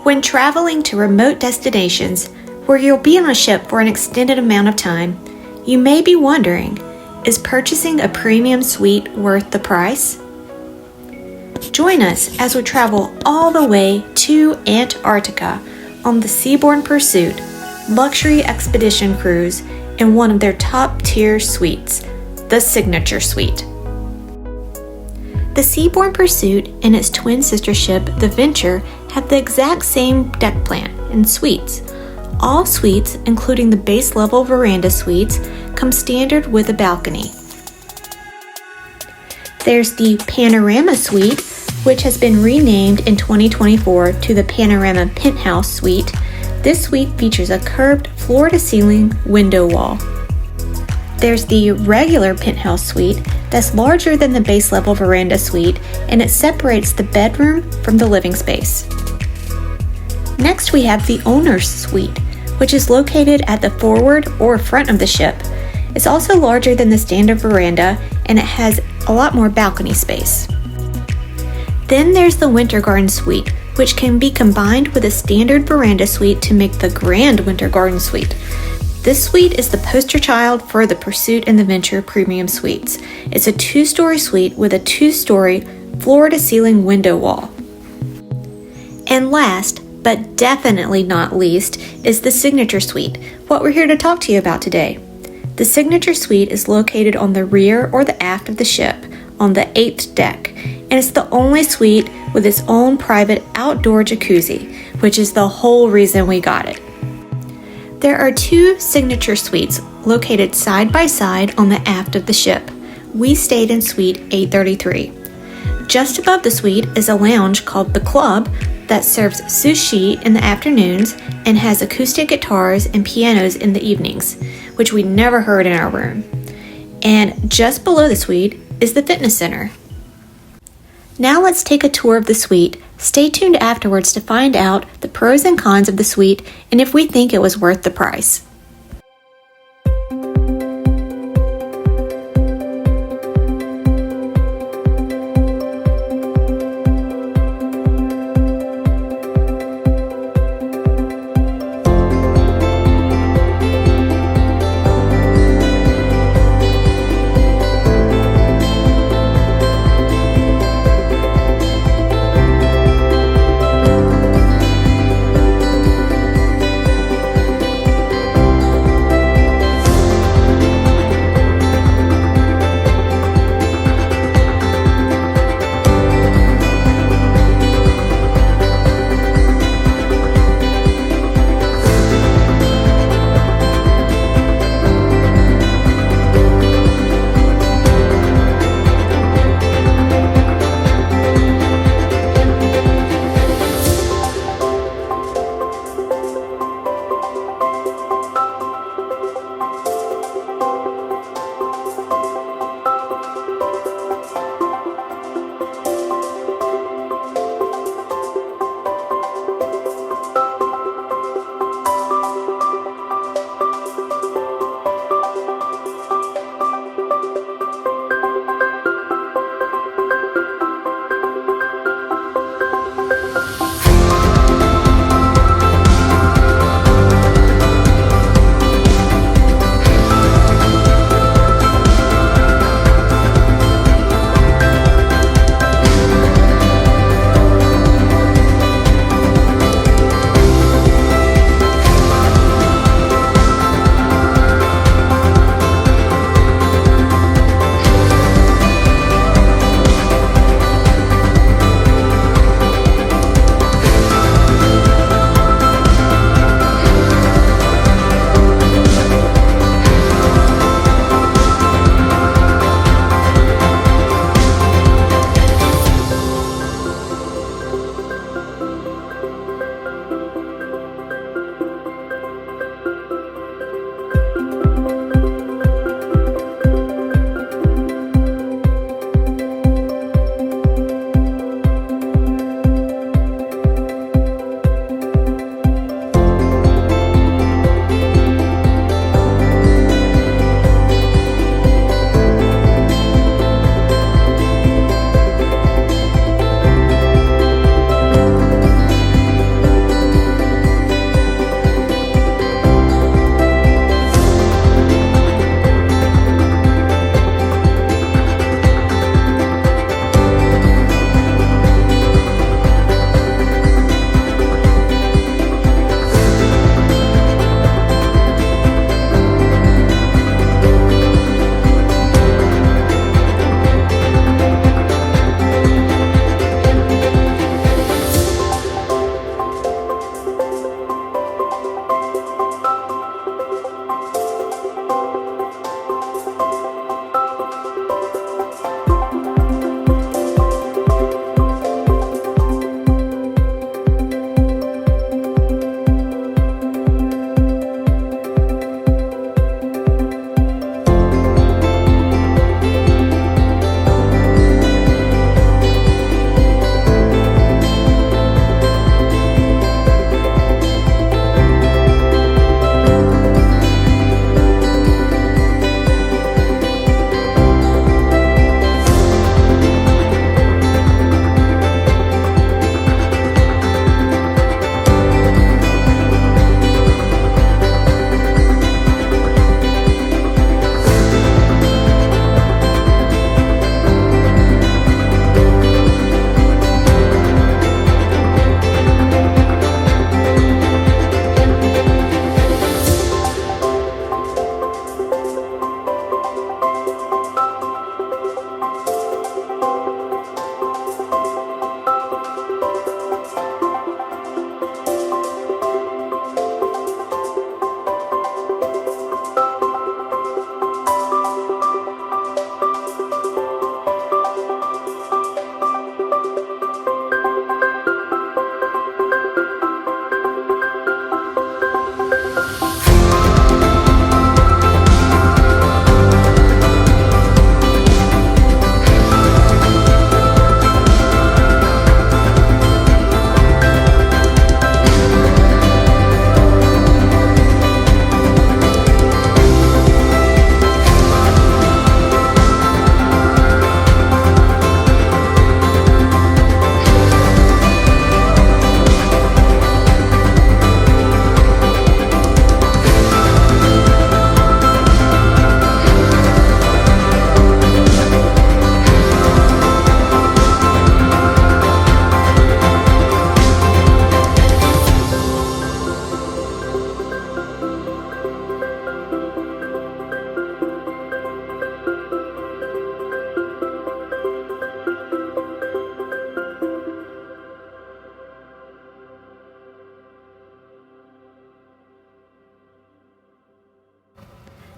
When traveling to remote destinations where you'll be on a ship for an extended amount of time, you may be wondering, is purchasing a premium suite worth the price? Join us as we travel all the way to Antarctica on the Seabourn Pursuit luxury expedition cruise in one of their top-tier suites, the Signature Suite. The Seabourn Pursuit and its twin sister ship, the Venture, have the exact same deck plan and suites. All suites, including the base level veranda suites, come standard with a balcony. There's the Panorama Suite, which has been renamed in 2024 to the Panorama Penthouse Suite. This suite features a curved floor-to-ceiling window wall. There's the regular penthouse suite that's larger than the base level veranda suite, and it separates the bedroom from the living space. Next, we have the owner's suite, which is located at the forward or front of the ship. It's also larger than the standard veranda, and it has a lot more balcony space. Then there's the Winter Garden Suite, which can be combined with a standard veranda suite to make the Grand Winter Garden Suite. This suite is the poster child for the Pursuit and the Venture Premium Suites. It's a 2-story suite with a 2-story floor-to-ceiling window wall. And last, but definitely not least, is the Signature Suite, what we're here to talk to you about today. The Signature Suite is located on the rear or the aft of the ship, on the 8th deck, and it's the only suite with its own private outdoor jacuzzi, which is the whole reason we got it. There are 2 Signature Suites located side by side on the aft of the ship. We stayed in Suite 833. Just above the suite is a lounge called The Club that serves sushi in the afternoons and has acoustic guitars and pianos in the evenings, which we never heard in our room. And just below the suite is the fitness center. Now let's take a tour of the suite. Stay tuned afterwards to find out the pros and cons of the suite and if we think it was worth the price.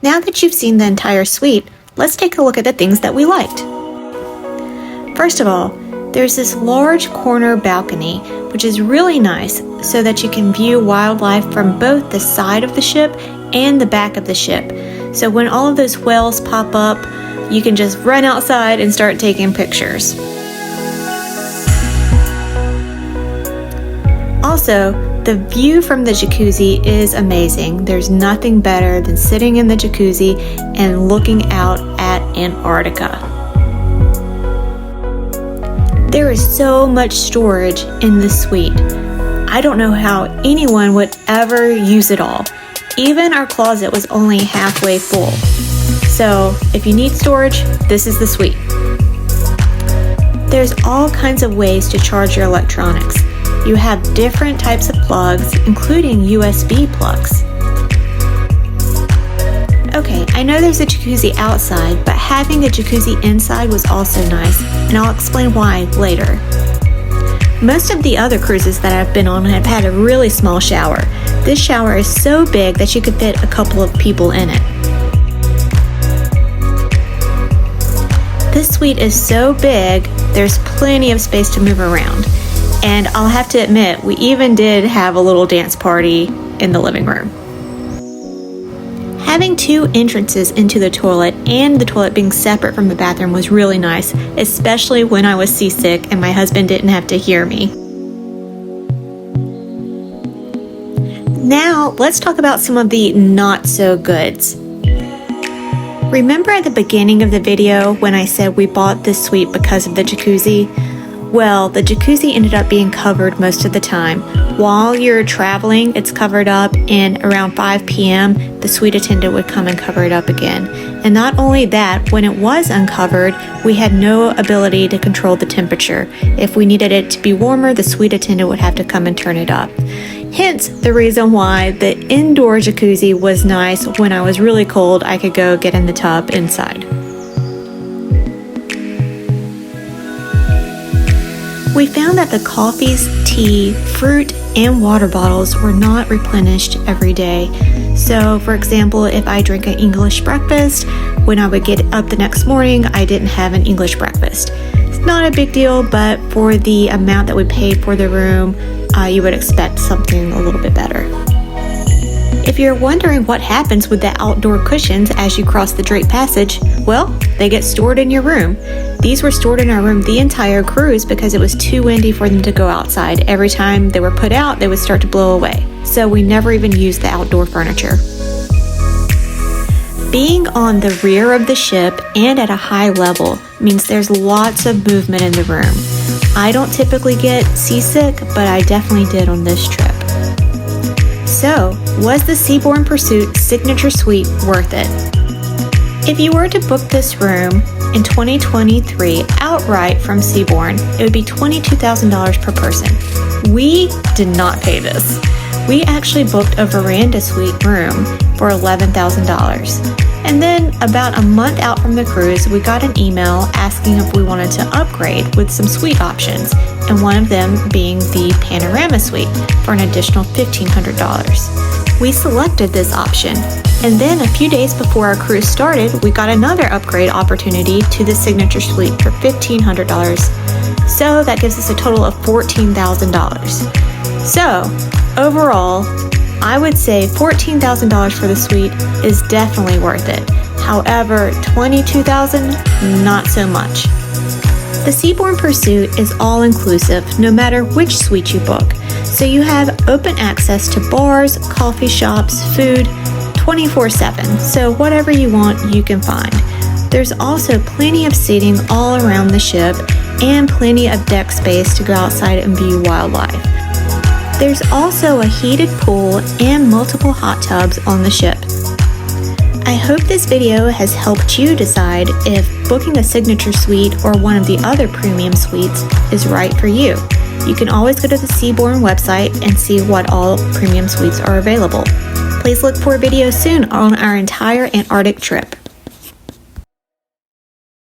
Now that you've seen the entire suite, let's take a look at the things that we liked. First of all, there's this large corner balcony, which is really nice so that you can view wildlife from both the side of the ship and the back of the ship. So when all of those whales pop up, you can just run outside and start taking pictures. Also, the view from the jacuzzi is amazing. There's nothing better than sitting in the jacuzzi and looking out at Antarctica. There is so much storage in this suite. I don't know how anyone would ever use it all. Even our closet was only halfway full. So if you need storage, this is the suite. There's all kinds of ways to charge your electronics. You have different types of plugs, including USB plugs. Okay, I know there's a jacuzzi outside, but having a jacuzzi inside was also nice, and I'll explain why later. Most of the other cruises that I've been on have had a really small shower. This shower is so big that you could fit a couple of people in it. This suite is so big, there's plenty of space to move around. And I'll have to admit, we even did have a little dance party in the living room. Having two entrances into the toilet and the toilet being separate from the bathroom was really nice, especially when I was seasick and my husband didn't have to hear me. Now, let's talk about some of the not so goods. Remember at the beginning of the video when I said we bought this suite because of the jacuzzi? Well, the jacuzzi ended up being covered most of the time. While you're traveling, it's covered up, and around 5 p.m., the suite attendant would come and cover it up again. And not only that, when it was uncovered, we had no ability to control the temperature. If we needed it to be warmer, the suite attendant would have to come and turn it up. Hence, the reason why the indoor jacuzzi was nice. When I was really cold, I could go get in the tub inside. We found that the coffees, tea, fruit, and water bottles were not replenished every day. So, for example, if I drank an English breakfast, when I would get up the next morning, I didn't have an English breakfast. It's not a big deal, but for the amount that we paid for the room, you would expect something a little bit better. If you're wondering what happens with the outdoor cushions as you cross the Drake Passage, well, they get stored in your room. These were stored in our room the entire cruise because it was too windy for them to go outside. Every time they were put out, they would start to blow away. So we never even used the outdoor furniture. Being on the rear of the ship and at a high level means there's lots of movement in the room. I don't typically get seasick, but I definitely did on this trip. So, was the Seabourn Pursuit Signature Suite worth it? If you were to book this room in 2023 outright from Seabourn, it would be $22,000 per person. We did not pay this. We actually booked a veranda suite room for $11,000. And then about a month out from the cruise, we got an email asking if we wanted to upgrade with some suite options, and one of them being the Panorama Suite for an additional $1,500. We selected this option, and then a few days before our cruise started, we got another upgrade opportunity to the Signature Suite for $1,500. So that gives us a total of $14,000. So overall, I would say $14,000 for the suite is definitely worth it. However, $22,000, not so much. The Seabourn Pursuit is all-inclusive no matter which suite you book, so you have open access to bars, coffee shops, food, 24/7, so whatever you want you can find. There's also plenty of seating all around the ship and plenty of deck space to go outside and view wildlife. There's also a heated pool and multiple hot tubs on the ship. I hope this video has helped you decide if booking a signature suite or one of the other premium suites is right for you. You can always go to the Seabourn website and see what all premium suites are available. Please look for a video soon on our entire Antarctic trip.